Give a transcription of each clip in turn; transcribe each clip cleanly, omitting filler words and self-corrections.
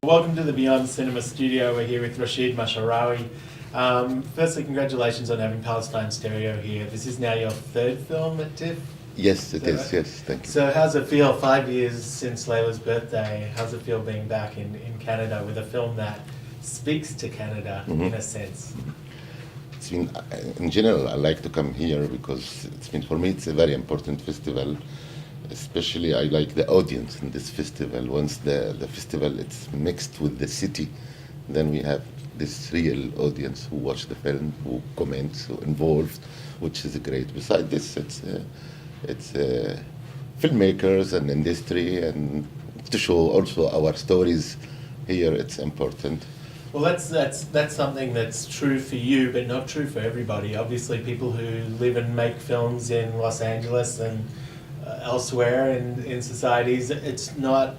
Welcome to the Beyond Cinema studio. We're here with Rashid Masharawi. Firstly, congratulations on having Palestine Stereo here. This is now your third film at TIFF? Yes, it is. Right? Yes, thank you. So how's it feel, 5 years since Layla's birthday, how's it feel being back in Canada with a film that speaks to Canada in a sense? It's been, in general, I like to come here because for me, it's a very important festival. Especially, I like the audience in this festival. Once the festival it's mixed with the city, then we have this real audience who watch the film, who comments, who involved, which is great. Besides this, it's filmmakers and industry, and to show also our stories here. It's important. Well, that's something that's true for you, but not true for everybody. Obviously, people who live and make films in Los Angeles and elsewhere in societies, it's not,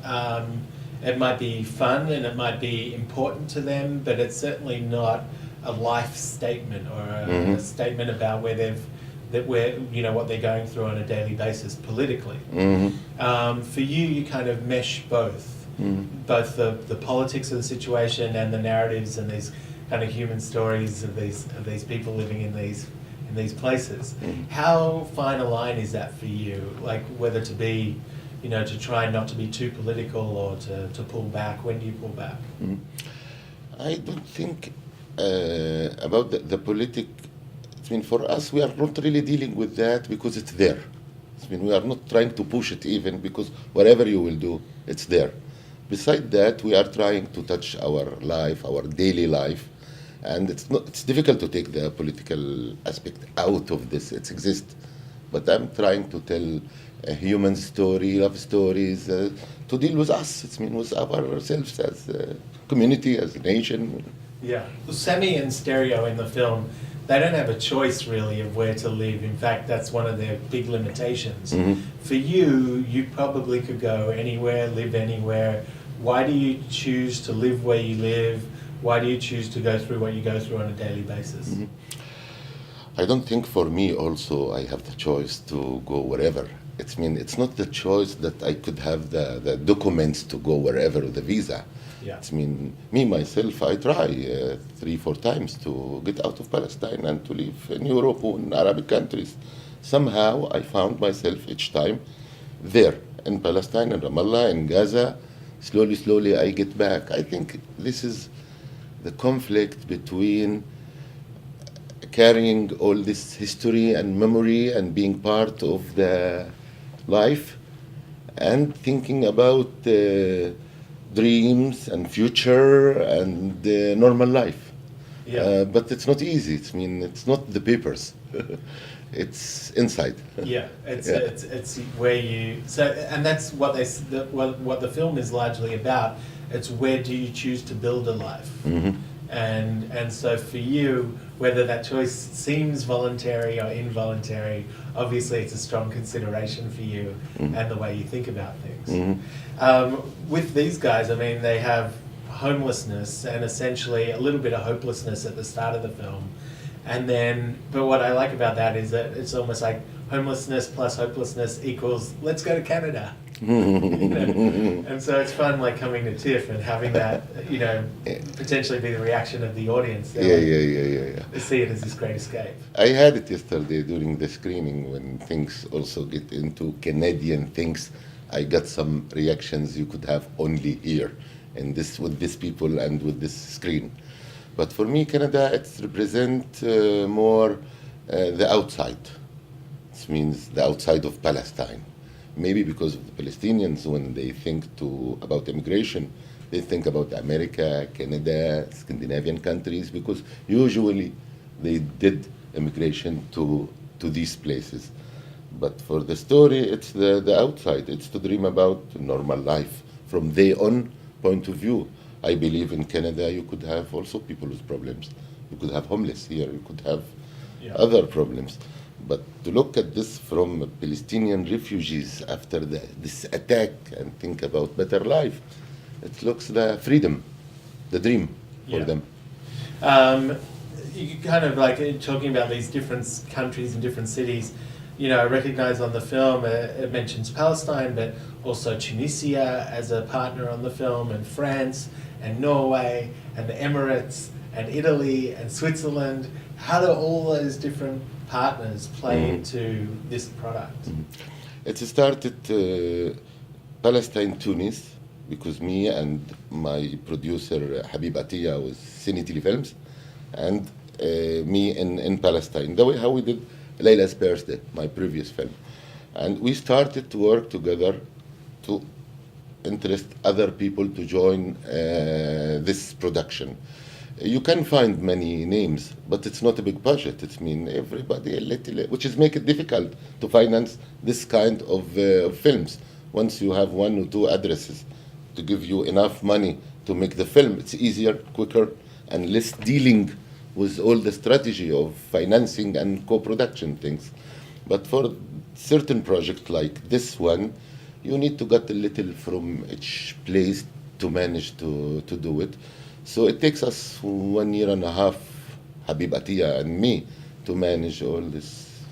it might be fun and it might be important to them, but it's certainly not a life statement or a statement about what they're going through on a daily basis politically. For you kind of mesh both, both the politics of the situation and the narratives and these kind of human stories of these people living in these places. How fine a line is that for you? Like whether to be, to try not to be too political or to pull back? When do you pull back? I don't think about the politic. For us, we are not really dealing with that because it's there. We are not trying to push it even because whatever you will do, it's there. Besides that, we are trying to touch our life, our daily life. And it's difficult to take the political aspect out of this. It exists. But I'm trying to tell a human story, love stories, to deal with us. With ourselves as a community, as a nation. Yeah. Well, Semi and Stereo in the film, they don't have a choice really of where to live. In fact, that's one of their big limitations. For you, you probably could go anywhere, live anywhere. Why do you choose to live where you live? Why do you choose to go through what you go through on a daily basis? I don't think for me also I have the choice to go wherever. It's not the choice that I could have the documents to go wherever, the visa. Yeah. Me myself, I try 3-4 times to get out of Palestine and to live in Europe or in Arabic countries. Somehow I found myself each time there in Palestine, in Ramallah, in Gaza. Slowly I get back. I think this is the conflict between carrying all this history and memory and being part of the life and thinking about dreams and future and normal life. Yeah. But it's not easy. It's not the papers. It's inside. Yeah, it's where you and that's what what the film is largely about. It's where do you choose to build a life, and so for you, whether that choice seems voluntary or involuntary, obviously it's a strong consideration for you and the way you think about things. With these guys, they have homelessness and essentially a little bit of hopelessness at the start of the film. And then, but what I like about that is that it's almost like homelessness plus hopelessness equals let's go to Canada. And so it's fun, like coming to TIFF and having that, potentially be the reaction of the audience. Yeah. They see it as this great escape. I had it yesterday during the screening when things also get into Canadian things. I got some reactions you could have only here, and this with these people and with this screen. But for me, Canada, it represents more the outside. It means the outside of Palestine. Maybe because of the Palestinians, when they think about immigration, they think about America, Canada, Scandinavian countries, because usually they did immigration to these places. But for the story, it's the outside. It's to dream about normal life from their own point of view. I believe in Canada you could have also people with problems. You could have homeless here. You could have other problems. But to look at this from Palestinian refugees after this attack and think about better life, it looks the freedom, the dream for them. You kind of like talking about these different countries and different cities. you know, I recognise on the film it mentions Palestine, but also Tunisia as a partner on the film, and France, and Norway, and the Emirates, and Italy, and Switzerland. How do all those different partners play into this product? It started Palestine, Tunis, because me and my producer Habib Atiyah was Cine Telefilms, and me in Palestine. The way how we did Layla's Birthday, my previous film. And we started to work together to interest other people to join this production. You can find many names, but it's not a big budget. It's mean everybody a little, which is make it difficult to finance this kind of films. Once you have one or two addresses to give you enough money to make the film, it's easier, quicker, and less dealing with all the strategy of financing and co-production things. But for certain project like this one, you need to get a little from each place to manage to do it. So it takes us 1.5 years, Habib Atiyah and me, to manage all this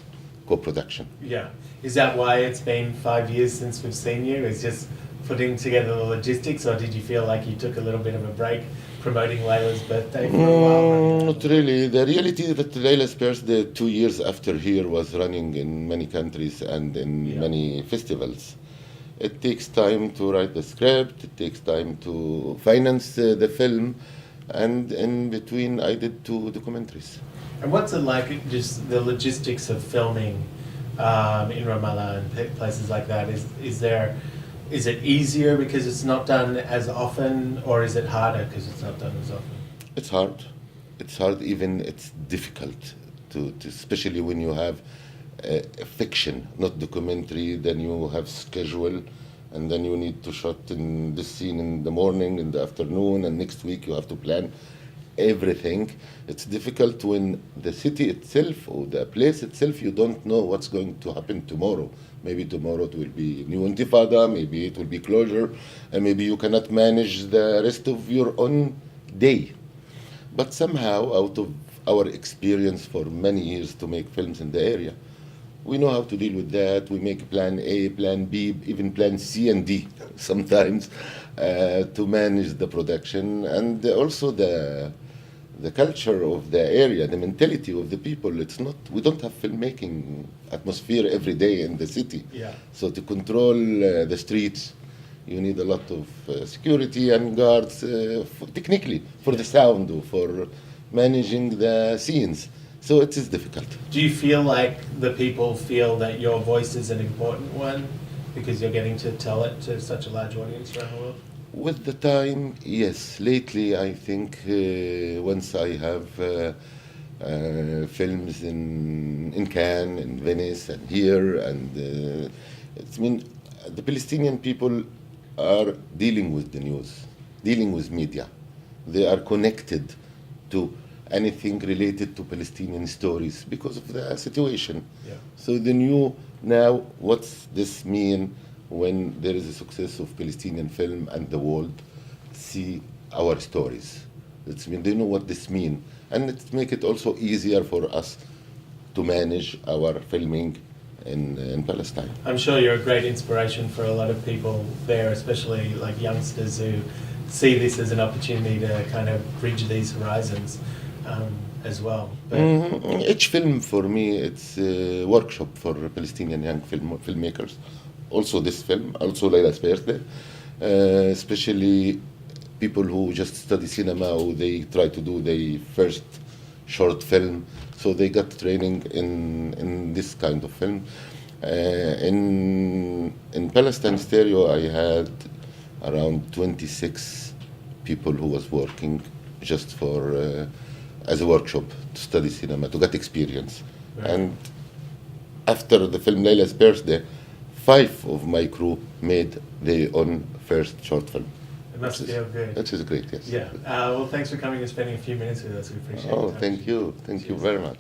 co-production. Yeah. Is that why it's been 5 years since we've seen you? Is just putting together the logistics, or did you feel like you took a little bit of a break promoting Layla's birthday for a while? Not really. The reality is that Layla's birthday 2 years after here was running in many countries and in many festivals. It takes time to write the script, it takes time to finance the film, and in between I did 2 documentaries. And what's it like, just the logistics of filming in Ramallah and places like that? Is it easier because it's not done as often, or is it harder because it's not done as often? It's hard. It's hard, even it's difficult to especially when you have a fiction, not documentary, then you have schedule, and then you need to shot in this scene in the morning, in the afternoon, and next week you have to plan everything. It's difficult when the city itself or the place itself, you don't know what's going to happen tomorrow. Maybe tomorrow it will be new intifada, maybe it will be closure, and maybe you cannot manage the rest of your own day. But somehow, out of our experience for many years to make films in the area, we know how to deal with that. We make plan A, plan B, even plan C and D sometimes to manage the production, and also the culture of the area, the mentality of the people. It's not, we don't have filmmaking atmosphere every day in the city. Yeah. So to control the streets, you need a lot of security and guards, technically, for the sound or for managing the scenes. So it is difficult. Do you feel like the people feel that your voice is an important one because you're getting to tell it to such a large audience around the world? With the time, yes. Lately, I think once I have films in Cannes, in Venice, and here, and it's mean the Palestinian people are dealing with the news, dealing with media. They are connected to anything related to Palestinian stories because of the situation. Yeah. So they knew now what's this mean when there is a success of Palestinian film and the world see our stories. It's mean they know what this mean, and it make it also easier for us to manage our filming in Palestine. I'm sure you're a great inspiration for a lot of people there, especially like youngsters who see this as an opportunity to kind of bridge these horizons as well. But Each film for me, it's a workshop for Palestinian young filmmakers. Also this film, also Layla's Birthday, especially people who just study cinema or they try to do their first short film, so they got training in this kind of film. In Palestine Stereo, I had around 26 people who was working just for as a workshop to study cinema, to get experience. Right. And after the film Layla's Birthday, 5 of my crew made their own first short film. it must feel good. That is great, yes. Yeah. Well, thanks for coming and spending a few minutes with us. We appreciate it. Oh, thank you. Thank you very much.